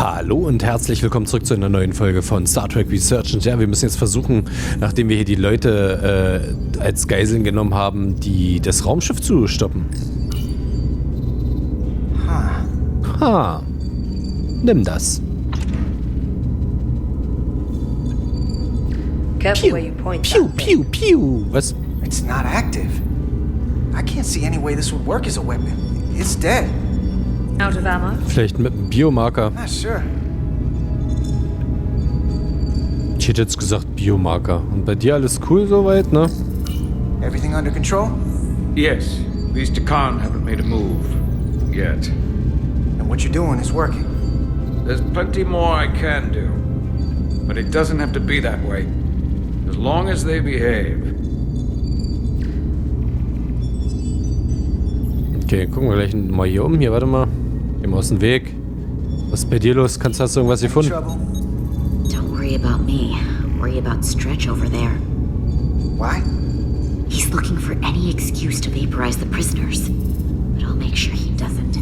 Hallo und herzlich willkommen zurück zu einer neuen Folge von Star Trek Resurgence. Ja, wir müssen jetzt versuchen, nachdem wir hier die Leute als Geiseln genommen haben, das Raumschiff zu stoppen. Ha. Nimm das. Careful where you point. Pew, pew, pew. Was? It's not active. I can't see any way this would work as a weapon. It's dead. Out of ammo? Vielleicht mit einem Biomarker. Not sure. Ich hätte jetzt gesagt Biomarker. Und bei dir alles cool soweit, ne? Everything under control? Yes. These Takan haven't made a move. Yet. And what you're doing is working. There's plenty more I can do. But it doesn't have to be that way. As long as they behave. Okay, gucken wir gleich mal hier um. Hier, warte mal. Gehen wir aus dem Weg. Was ist bei dir los? Hast du irgendwas gefunden? Don't worry about me. Worry about Stretch over there. Why? He's looking for any excuse to vaporize the prisoners. But I'll make sure he doesn't.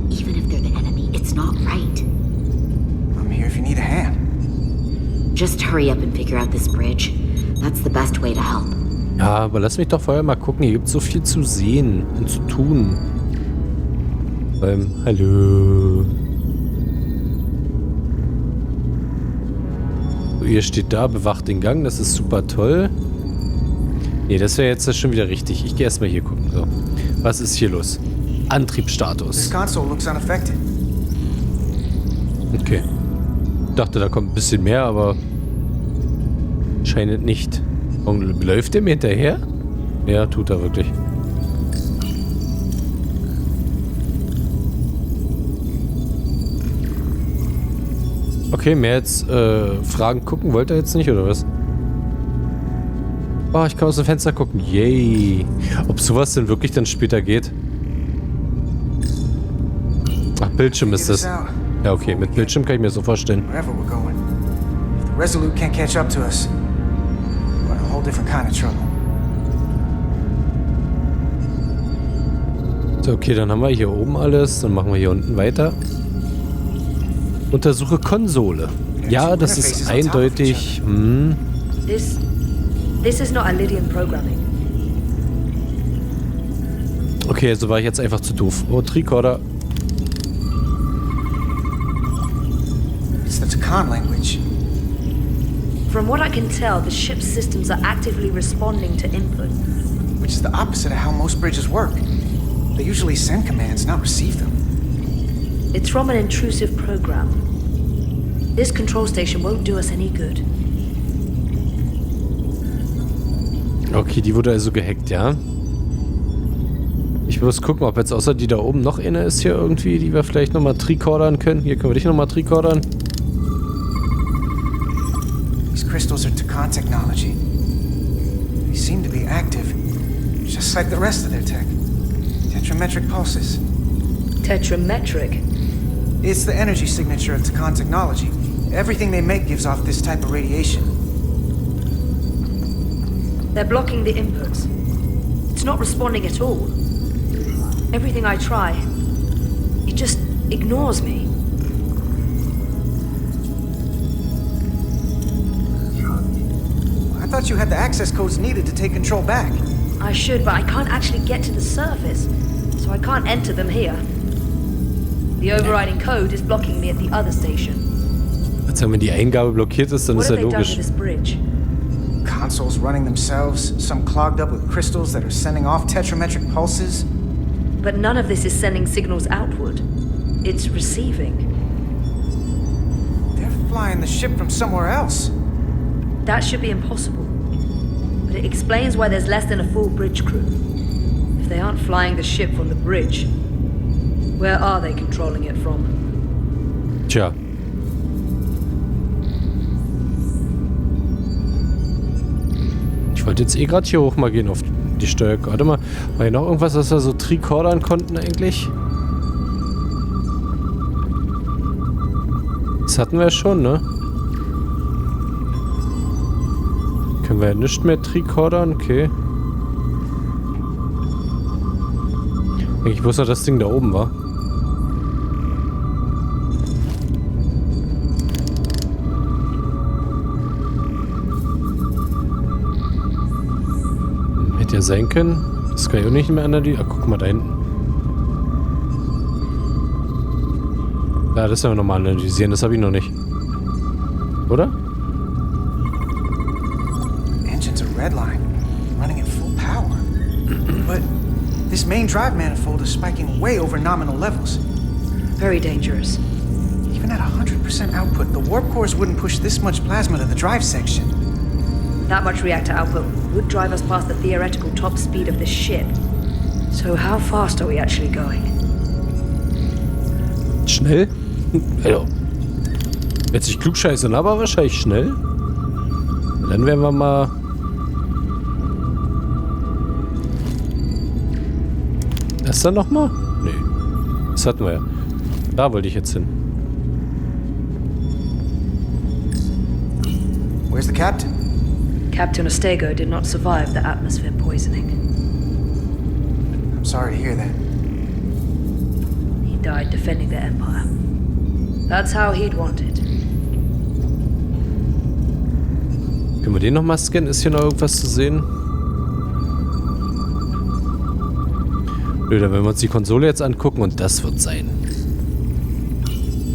Even if they're the enemy, it's not right. I'm here if you need a hand. Just hurry up and figure out this bridge. That's the best way to help. Ja, aber lass mich doch vorher mal gucken. Hier gibt es so viel zu sehen und zu tun. Hallo. So, ihr steht da, bewacht den Gang. Das ist super toll. Nee, das wäre jetzt schon wieder richtig. Ich gehe erstmal hier gucken. So. Was ist hier los? Antriebsstatus. This console looks unaffected. Okay. Ich dachte, da kommt ein bisschen mehr, aber scheint nicht. Und läuft der mir hinterher? Ja, tut er wirklich. Okay, mehr jetzt Fragen gucken wollte er jetzt nicht, oder was? Oh, ich kann aus dem Fenster gucken. Yay. Ob sowas denn wirklich dann später geht? Ach, Bildschirm ist das. Ja, okay, mit Bildschirm kann ich mir so vorstellen. Wherever we're going. If the Resolute can't catch up to us, we're in a whole different kind of trouble. So, okay, dann haben wir hier oben alles. Dann machen wir hier unten weiter. Untersuche Konsole. Ja, das ist eindeutig. This is not Lydian programming. Okay, also war ich jetzt einfach zu doof. Oh, Tricorder. It's the Takan language. From what I can tell, the ship's systems are actively responding to input. Which is the opposite of how most bridges work. They usually send commands, not receive them. It's from an intrusive program. This control station won't do us any good. Okay, die wurde also gehackt, ja. Ich muss gucken, ob jetzt außer die da oben noch eine ist hier irgendwie, die wir vielleicht nochmal tricordern können. Hier können wir dich nochmal tricordern. These crystals are Takan technology. They seem to be active, just like the rest of their tech. Tetrametric pulses. Tetrametric? It's the energy signature of Takan technology. Everything they make gives off this type of radiation. They're blocking the inputs. It's not responding at all. Everything I try, it just ignores me. I thought you had the access codes needed to take control back. I should, but I can't actually get to the surface, so I can't enter them here. The overriding code is blocking me at the other station. Also wenn die Eingabe blockiert ist, dann ist ja logisch. Consoles running themselves, some clogged up with crystals that are sending off tetrametric pulses. But none of this is sending signals outward. It's receiving. They're flying the ship from somewhere else. That should be impossible. But it explains why there's less than a full bridge crew. If they aren't flying the ship from the bridge, where are they controlling it from? Tja. Ich wollte jetzt gerade hier hoch mal gehen auf die Steuer. Warte mal, war hier noch irgendwas, was wir so tricordern konnten eigentlich? Das hatten wir schon, ne? Können wir ja nicht mehr tricordern, okay. Ich wusste, dass das Ding da oben war. sein können. Das kann ich auch nicht mehr analysieren. Ah, guck mal da hinten. Ja, das werden wir nochmal analysieren. Das habe ich noch nicht. Oder? Engine's a red line, running at full power. But this main drive manifold is spiking way over nominal levels. Very dangerous. Even at 100% output, the warp cores wouldn't push this much plasma to the drive section. That much reactor output would drive us past the theoretical top speed of this ship. So how fast are we actually going? Schnell? Also, jetzt nicht klugscheißen, aber wahrscheinlich schnell. Dann werden wir mal... Das dann nochmal? Nee. Das hatten wir ja. Da wollte ich jetzt hin. Where's the captain? Captain Ostego did not survive the atmosphere poisoning. I'm sorry to hear that. He died defending the Empire. That's how he'd want it. Können wir den nochmal scannen? Ist hier noch irgendwas zu sehen? Nö, dann werden wir uns die Konsole jetzt angucken und das wird sein.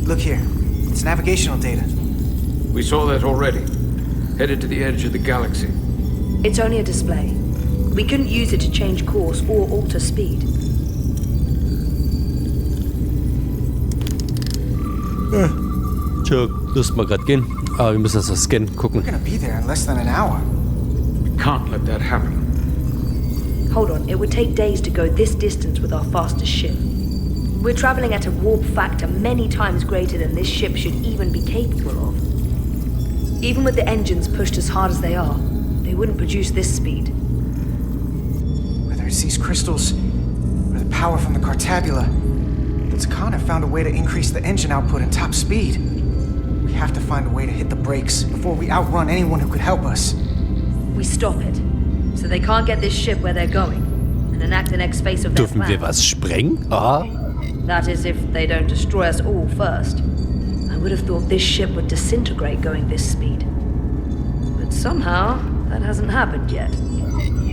Look here. It's navigational data. We saw that already. Headed to the edge of the galaxy. It's only a display. We couldn't use it to change course or alter speed. Tja, müssen wir gerade gehen. Aber wir müssen das scannen, gucken. We're gonna be there in less than an hour. We can't let that happen. Hold on, it would take days to go this distance with our fastest ship. We're traveling at a warp factor many times greater than this ship should even be capable of. Even with the engines pushed as hard as they are, they wouldn't produce this speed. Whether it's these crystals or the power from the Cartabula, Zocke have found a way to increase the engine output and top speed. We have to find a way to hit the brakes before we outrun anyone who could help us. We stop it, so they can't get this ship where they're going, and enact the next phase of their Dürfen wir plan. was sprengen? Ah. That is, if they don't destroy us all first. I would have thought this ship would disintegrate going this speed. But somehow, that hasn't happened yet.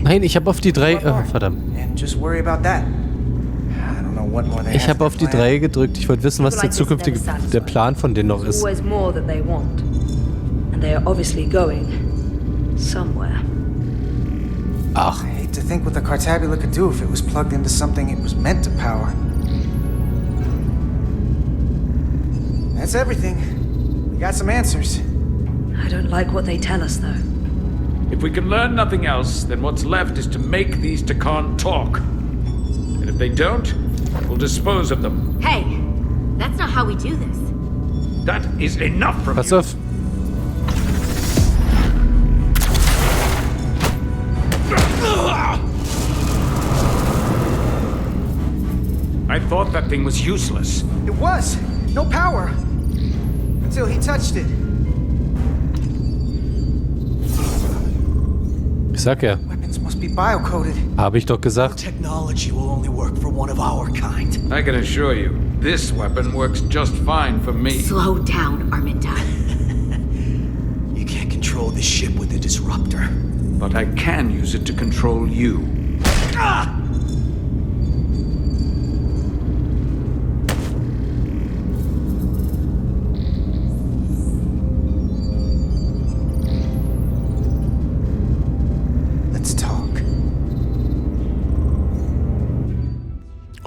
Nein, ich habe auf die 3... verdammt. And just worry about that. I don't know what more they Ich have habe auf die 3 gedrückt. Ich wollte wissen, was der zukünftige... der Plan von denen noch There's ist. always more that they want. And they are obviously going somewhere. Ach. I hate to think what the Cartabula could do if it was plugged into something it was meant to power. That's everything. We got some answers. I don't like what they tell us, though. If we can learn nothing else, then what's left is to make these Takan talk. And if they don't, we'll dispose of them. Hey, that's not how we do this. That is enough from Pass you. auf. I thought that thing was useless. It was. No power. Until he touched it. Ich sag ja. Weapons must be biocoded. Habe ich doch gesagt. Technology will only work for one of our kind. I can assure you, this weapon works just fine for me. Slow down, Arminda. You can't control this ship with a disruptor. But I can use it to control you. Ah!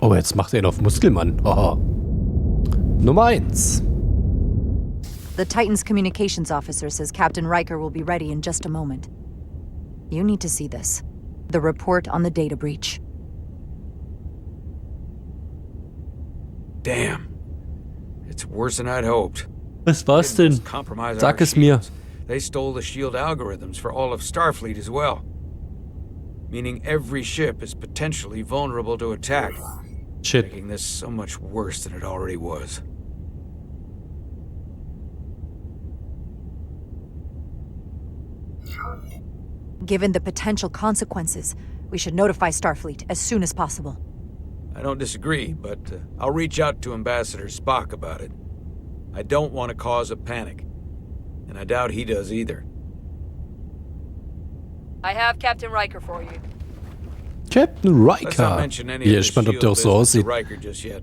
Oh, jetzt macht er ihn auf Muskelmann. Oh. Nummer 1. The Titan's communications officer says Captain Riker will be ready in just a moment. You need to see this. The report on the data breach. Damn. It's worse than I'd hoped. Was war's denn? Compromise Sag our es mir. shields. They stole the shield algorithms for all of Starfleet as well. Meaning every ship is potentially vulnerable to attack. Shit. Making this so much worse than it already was. Given the potential consequences, we should notify Starfleet as soon as possible. I don't disagree, but I'll reach out to Ambassador Spock about it. I don't want to cause a panic, and I doubt he does either. I have Captain Riker for you. Captain Let's not Riker. mention any Wie of this gespannt, ob shield der auch so business to aussieht. Riker just yet.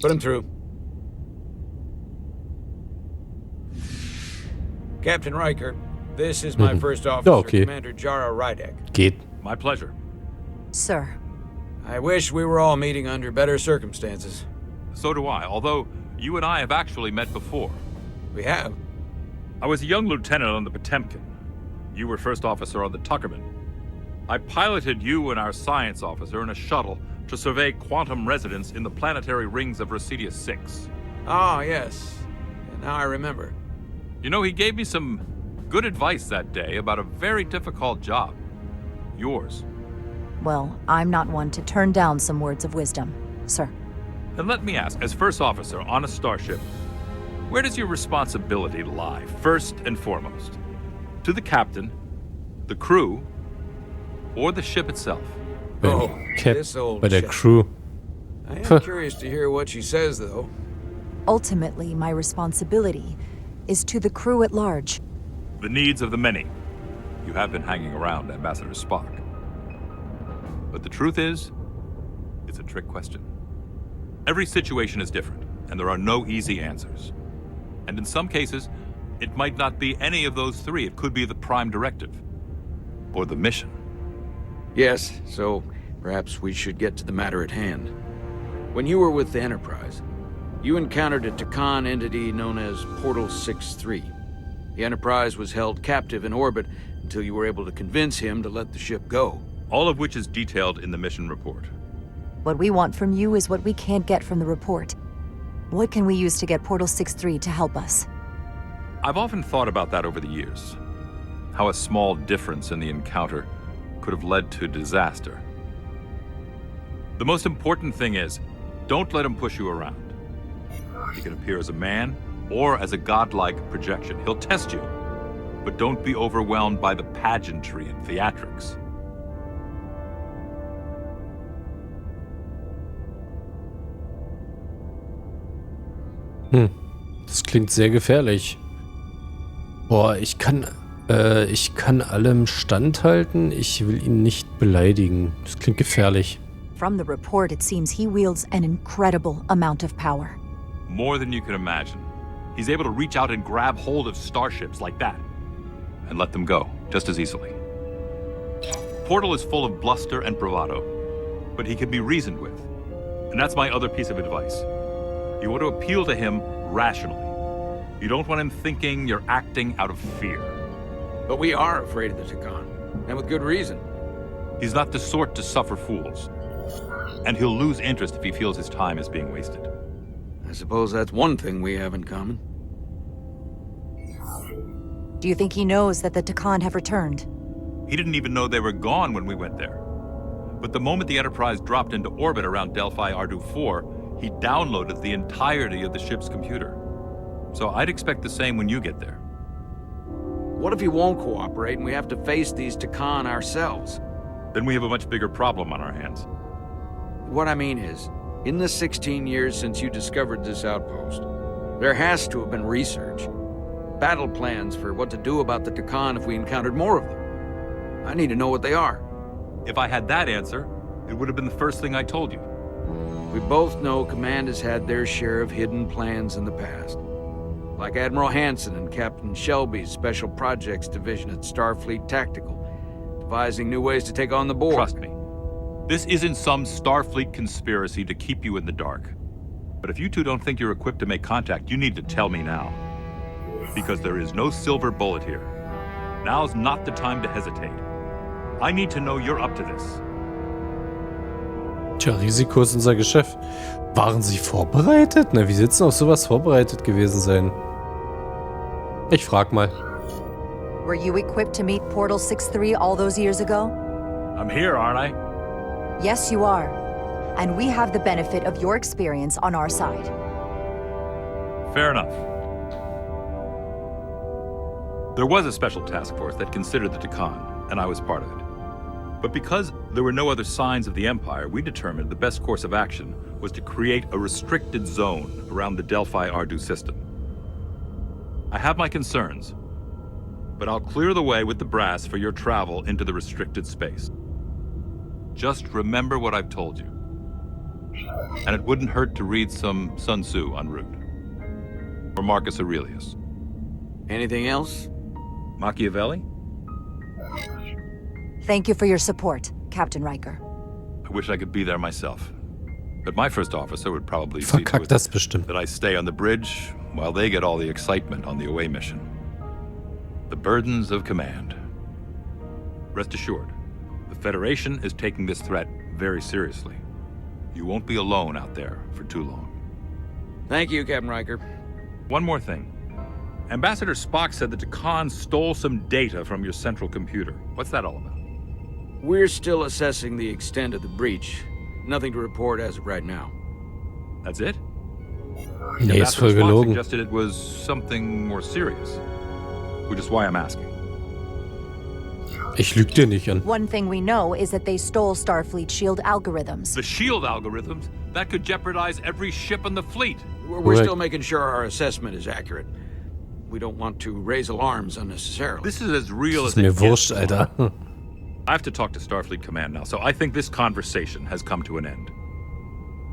Put him through. Captain Riker, this is my first officer, okay. Commander Jara Rydek. Geht. My pleasure. Sir, I wish we were all meeting under better circumstances. So do I, although you and I have actually met before. We have. I was a young lieutenant on the Potemkin. You were first officer on the Tuckerman. I piloted you and our science officer in a shuttle to survey quantum resonance in the planetary rings of Residius 6. Ah, yes. And now I remember. You know, he gave me some good advice that day about a very difficult job. Yours. well, I'm not one to turn down some words of wisdom, sir. Then let me ask, as first officer on a starship, where does your responsibility lie, first and foremost? To the captain, the crew, or the ship itself? This old Bei der ship. Crew. I am curious to hear what she says, though. Ultimately, my responsibility is to the crew at large. The needs of the many. You have been hanging around Ambassador Spock. But the truth is, it's a trick question. Every situation is different, and there are no easy answers. And in some cases, it might not be any of those three. It could be the prime directive, or the mission. Yes, so perhaps we should get to the matter at hand. When you were with the Enterprise, you encountered a Takan entity known as Portal 6-3. The Enterprise was held captive in orbit until you were able to convince him to let the ship go. All of which is detailed in the mission report. What we want from you is what we can't get from the report. What can we use to get Portal 6-3 to help us? I've often thought about that over the years. How a small difference in the encounter could have led to disaster. The most important thing is, don't let him push you around. He can appear as a man or as a godlike projection. He'll test you, but don't be overwhelmed by the pageantry and theatrics. Das klingt sehr gefährlich. Boah, ich kann allem standhalten. Ich will ihn nicht beleidigen. Das klingt gefährlich. From the report, it seems he wields an incredible amount of power. More than you can imagine. He's able to reach out and grab hold of starships like that and let them go just as easily. Portal is full of bluster and bravado, but he can be reasoned with. And that's my other piece of advice. You want to appeal to him rationally. You don't want him thinking you're acting out of fear. But we are afraid of the Takan, and with good reason. He's not the sort to suffer fools. And he'll lose interest if he feels his time is being wasted. I suppose that's one thing we have in common. Do you think he knows that the Takan have returned? He didn't even know they were gone when we went there. But the moment the Enterprise dropped into orbit around Delphi Ardu 4, he downloaded the entirety of the ship's computer. So I'd expect the same when you get there. What if he won't cooperate and we have to face these Takan ourselves? Then we have a much bigger problem on our hands. What I mean is, in the 16 years since you discovered this outpost, there has to have been research. Battle plans for what to do about the Takan if we encountered more of them. I need to know what they are. If I had that answer, it would have been the first thing I told you. We both know Command has had their share of hidden plans in the past. Like Admiral Hansen and Captain Shelby's Special Projects Division at Starfleet Tactical, devising new ways to take on the board. Trust me. This isn't some Starfleet conspiracy to keep you in the dark. But if you two don't think you're equipped to make contact, you need to tell me now. Because there is no silver bullet here. Now's not the time to hesitate. I need to know you're up to this. Tja, Risiko ist unser Geschäft. Waren sie vorbereitet? Na, wie sitzen auf sowas vorbereitet gewesen sein? Ich frag mal. Were you equipped to meet Portal 6-3 all those years ago? I'm here, aren't I? Yes, you are. And we have the benefit of your experience on our side. Fair enough. There was a special task force that considered the Takan, and I was part of it. But because there were no other signs of the Empire, we determined the best course of action was to create a restricted zone around the Delphi Ardu system. I have my concerns, but I'll clear the way with the brass for your travel into the restricted space. Just remember what I've told you. And it wouldn't hurt to read some Sun Tzu en route. Or Marcus Aurelius. Anything else? Machiavelli? Thank you for your support, Captain Riker. I wish I could be there myself. But my first officer would probably see to Verkackt it das bestimmt. that I stay on the bridge while they get all the excitement on the away mission. The burdens of command. Rest assured, the Federation is taking this threat very seriously. You won't be alone out there for too long. Thank you, Captain Riker. One more thing. Ambassador Spock said that the Khan stole some data from your central computer. What's that all about? We're still assessing the extent of the breach. Nothing to report as of right now. That's it? Nee, ist Ambassador voll Spock gelogen. suggested it was something more serious. Which is why I'm asking. Ich lüg dir nicht an. One thing we know is that they stole Starfleet shield algorithms. The shield algorithms? That could jeopardize every ship in the fleet. We're Correct. still making sure our assessment is accurate. We don't want to raise alarms unnecessarily. This is as real Ist as mir it gets. wurscht, Alter. I have to talk to Starfleet Command now, so I think this conversation has come to an end.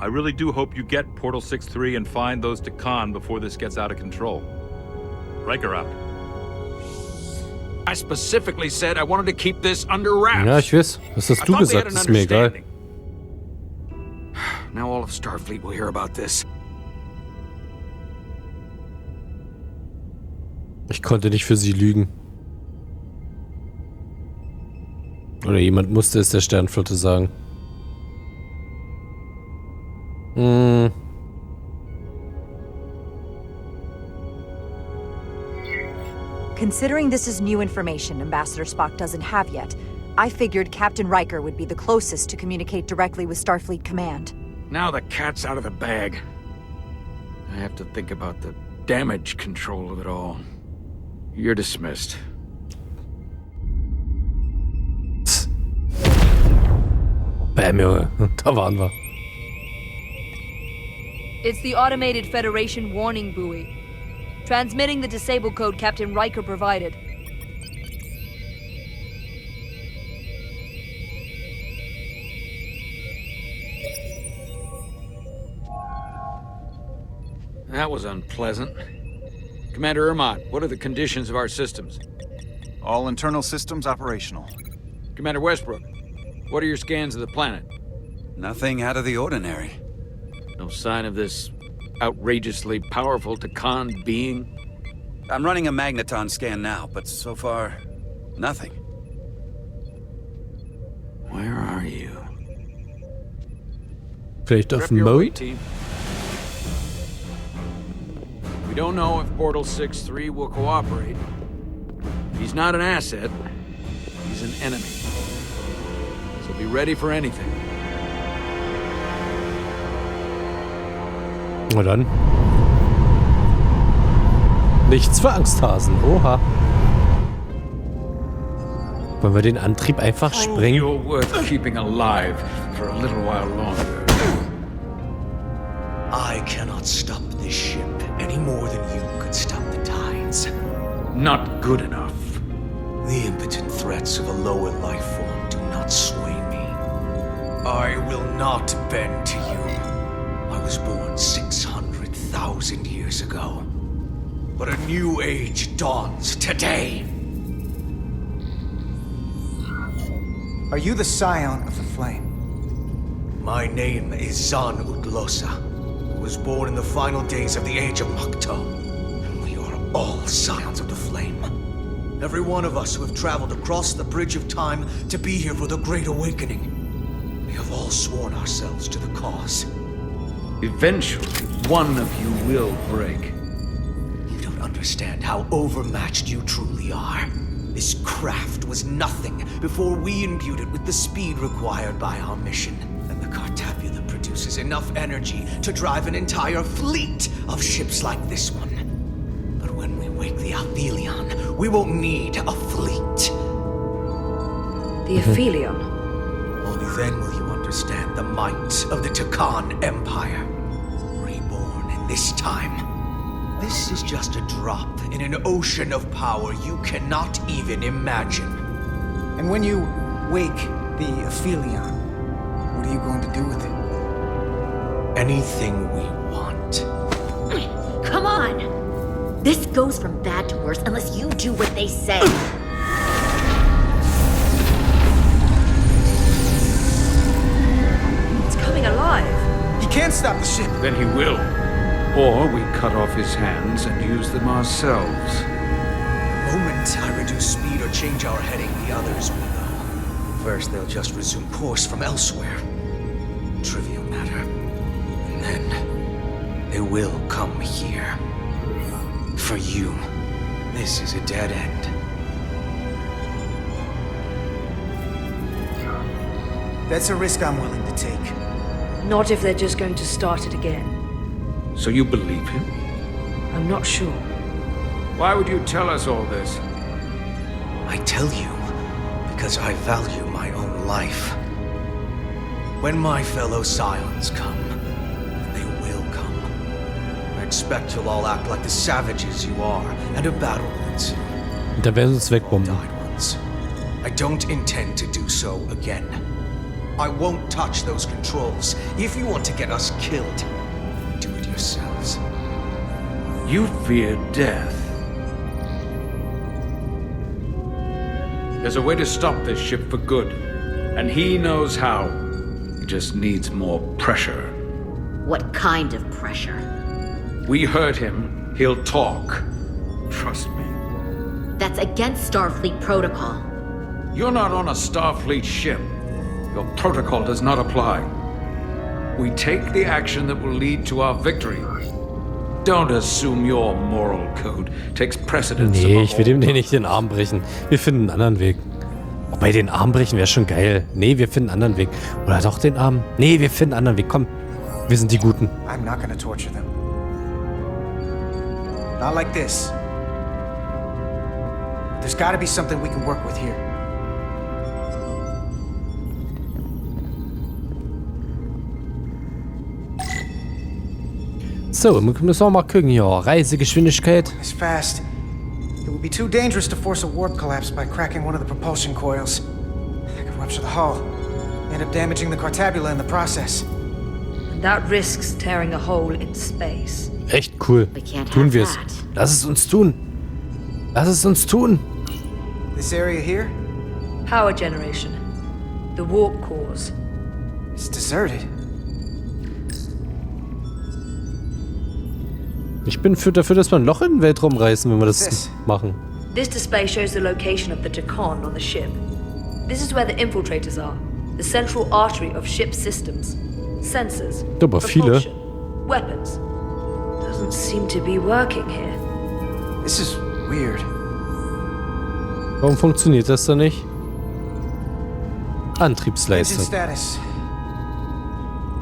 I really do hope you get Portal 6-3 and find those to Khan before this gets out of control. Riker out. I specifically said I wanted to keep this under wraps. Ja, ich weiß. Was hast I du thought we had gesagt? an Ist mir egal. understanding. Now all of Starfleet will hear about this. Ich konnte nicht für sie lügen. Oder jemand musste es der Sternflotte sagen. Considering this is new information Ambassador Spock doesn't have yet, I figured Captain Riker would be the closest to communicate directly with Starfleet Command. Now the cat's out of the bag. I have to think about the damage control of it all. You're dismissed. Bäm, Junge. Da waren wir. It's the automated Federation warning buoy. Transmitting the disable code Captain Riker provided. That was unpleasant. Commander Ermont, what are the conditions of our systems? All internal systems operational. Commander Westbrook, what are your scans of the planet? Nothing out of the ordinary. No sign of this outrageously powerful Takan being? I'm running a magneton scan now, but so far, nothing. Where are you? Vielleicht auf Rep dem your way, Mode? team. We don't know if Portal 6-3 will cooperate. He's not an asset. He's an enemy. So be ready for anything. Na dann. Nichts für Angsthasen. Oha. Wollen wir den Antrieb einfach sprengen? You're worth keeping alive for a little while longer. I cannot stop this ship any more than you could stop the tides. Not good enough. The impotent threats of a lower life form do not sway me. I will not bend to you. I was born 600,000 years ago. But a new age dawns today. Are you the scion of the flame? My name is Zan Utlosa. I was born in the final days of the age of Makto. And we are all scions of the flame. Every one of us who have traveled across the bridge of time to be here for the Great Awakening. We have all sworn ourselves to the cause. Eventually, one of you will break. You don't understand how overmatched you truly are. This craft was nothing before we imbued it with the speed required by our mission. And the Cartabula produces enough energy to drive an entire fleet of ships like this one. But when we wake the Aphelion, we won't need a fleet. The Aphelion. Only then will you understand the might of the Takan Empire. Reborn in this time. This is just a drop in an ocean of power you cannot even imagine. And when you wake the Aphelion, What are you going to do with it? Anything we want. Come on! This goes from bad to worse unless you do what they say. It's coming alive. He can't stop the ship. Then he will. Or we cut off his hands and use them ourselves. The moment I reduce speed or change our heading, the others will know. First, they'll just resume course from elsewhere. Trivial matter. And then, they will come here. For you, this is a dead end. That's a risk I'm willing to take. Not if they're just going to start it again. So you believe him? I'm not sure. Why would you tell us all this? I tell you, because I value my own life. When my fellow Scions come, and they will come, I expect you'll all act like the savages you are, and a battle will ensue. Da werden sie uns wegbomben. Died once. I don't intend to do so again. I won't touch those controls. If you want to get us killed, do it yourselves. You fear death. There's a way to stop this ship for good, and he knows how. He just needs more pressure. What kind of pressure? We hurt him, he'll talk. Trust me. That's against Starfleet protocol. You're not on a Starfleet ship. Your protocol does not apply. We take the action that will lead to our victory. Don't assume your moral code takes precedence. Nee, ich will dem nicht den Arm brechen. Wir finden einen anderen Weg. Wobei, den Arm brechen wäre schon geil. Nee, wir finden einen anderen Weg. Oder doch den Arm? Nee, wir finden einen anderen Weg. Komm, wir sind die Guten. I'm not gonna torture them. Not like this. There's gotta be something we can work with here. So, müssen wir mal gucken hier. Reisegeschwindigkeit. It's fast. It would be too dangerous to force a warp collapse by cracking one of the propulsion coils. That could rupture the hull. End up damaging the Cartabula in the process. And that risks tearing a hole in space. Echt cool. We can't Tun have wir es. that. Lass es uns tun. Lass es uns tun. This area here Power generation. The warp cores. is deserted. Ich bin dafür, dass wir ein Loch in den Weltraum reißen, wenn wir das machen. This display shows the location of the Tacon on the ship. This is where the infiltrators are. The central artery of ship systems. Sensors. Aber viele. propulsion, Weapons. Doesn't seem to be working here. This is weird. Warum funktioniert das da nicht? Engine Antriebsleistung. status.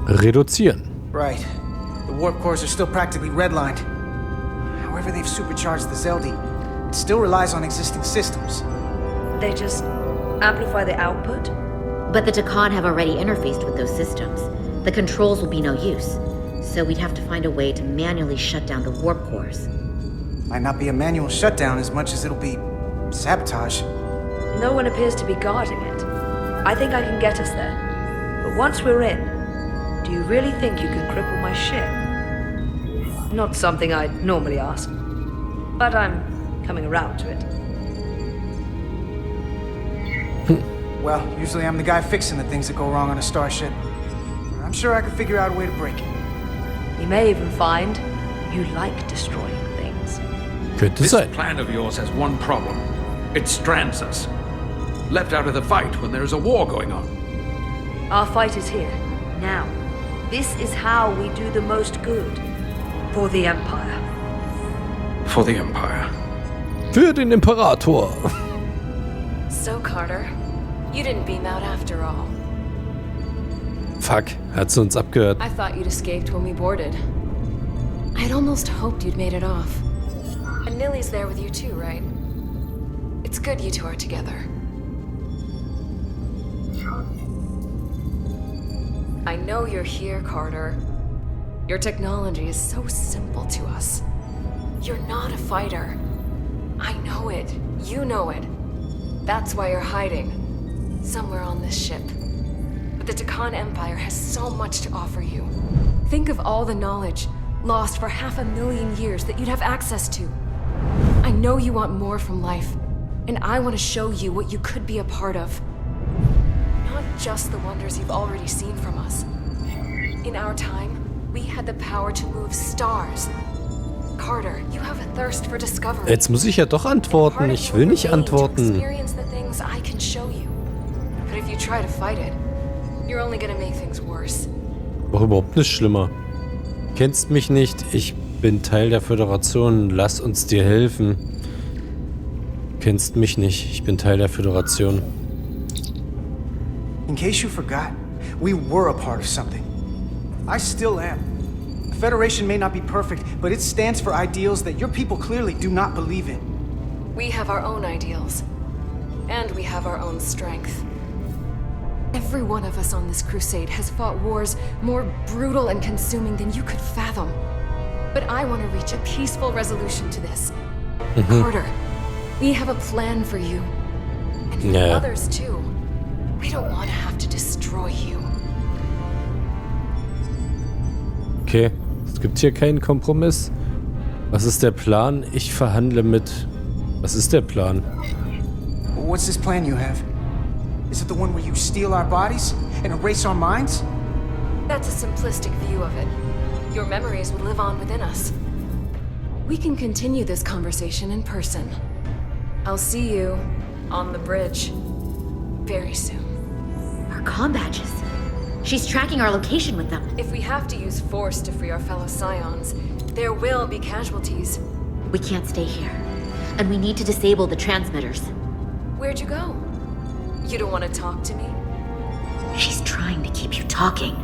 Reduzieren. Right. The warp cores are still practically redlined. However, they've supercharged the Zeldi. It still relies on existing systems. They just amplify the output? But the Tacon have already interfaced with those systems. The controls will be no use. So we'd have to find a way to manually shut down the warp cores. Might not be a manual shutdown as much as it'll be sabotage. No one appears to be guarding it. I think I can get us there. But once we're in, do you really think you can cripple my ship? Not something I'd normally ask. But I'm coming around to it. Well, usually I'm the guy fixing the things that go wrong on a starship. I'm sure I could figure out a way to break it. You may even find you like destroying things. Könnte This sein. plan of yours has one problem. It strands us. Left out of the fight when there is a war going on. Our fight is here, now. This is how we do the most good. For the Empire. For the Empire. Für den Imperator. So, Carter, you didn't beam out after all. Fuck, hat sie uns abgehört. I thought you'd escaped when we boarded. I'd almost hoped you'd made it off. And Nilly's there with you too, right? It's good you two are together. I know you're here, Carter. Your technology is so simple to us. You're not a fighter. I know it. You know it. That's why you're hiding. Somewhere on this ship. But the Takan Empire has so much to offer you. Think of all the knowledge lost for 500,000 years that you'd have access to. I know you want more from life, and I want to show you what you could be a part of. Not just the wonders you've already seen from us. In our time, we had the power to move stars. Carter, you have a thirst for discovery. Jetzt muss ich ja doch antworten. Ich will nicht antworten. Experience the things I can show you. But if you try to fight it, you're only gonna make things worse. War überhaupt nicht schlimmer. Kennst mich nicht, ich bin Teil der Föderation, lass uns dir helfen. Kennst mich nicht, ich bin Teil der Föderation. In case you forgot, we were a part of something. I still am. The Federation may not be perfect, but it stands for ideals that your people clearly do not believe in. We have our own ideals. And we have our own strength. Every one of us on this crusade has fought wars more brutal and consuming than you could fathom. But I want to reach a peaceful resolution to this. Carter, we have a plan for you. And for others too. We don't want to have to destroy you. Okay, es gibt hier keinen Kompromiss. Was ist der Plan? Ich verhandle mit... Was ist der Plan? What's this plan you have? Is it the one where you steal our bodies and erase our minds? That's a simplistic view of it. Your memories would live on within us. We can continue this conversation in person. I'll see you on the bridge very soon. Our comm badges. She's tracking our location with them. If we have to use force to free our fellow Scions, there will be casualties. We can't stay here. And we need to disable the transmitters. Where'd you go? You don't want to talk to me? She's trying to keep you talking.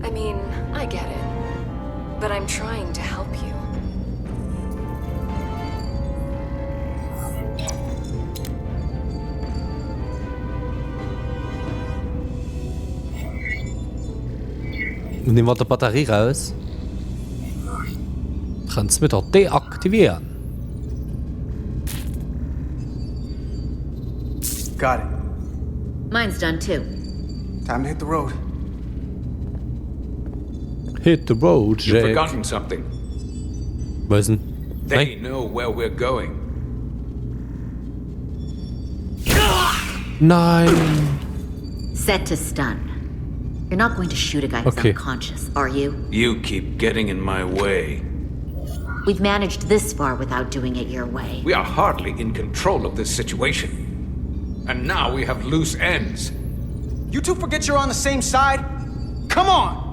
I mean, I get it. But I'm trying to help you. Nehmen wir die Batterie raus. Transmitter deaktivieren. Got it. Mine's done too. Time to hit the road. Hit the road, You've Jack. forgotten something. Was denn? They know where we're going. Nein! Set to stun. You're not going to shoot a guy who's unconscious, are you? You keep getting in my way. We've managed this far without doing it your way. We are hardly in control of this situation. And now we have loose ends. You two forget you're on the same side? Come on!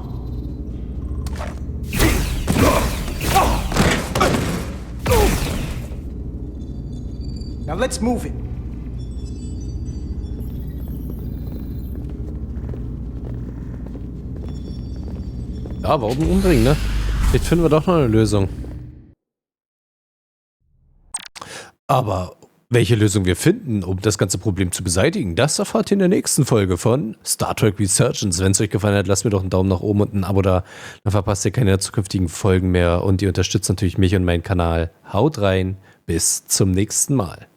Now let's move it. Ja, warum umbringen, ne? Vielleicht finden wir doch noch eine Lösung. Aber welche Lösung wir finden, um das ganze Problem zu beseitigen, das erfahrt ihr in der nächsten Folge von Star Trek Resurgence. Wenn es euch gefallen hat, lasst mir doch einen Daumen nach oben und ein Abo da. Dann verpasst ihr keine der zukünftigen Folgen mehr. Und ihr unterstützt natürlich mich und meinen Kanal. Haut rein, bis zum nächsten Mal.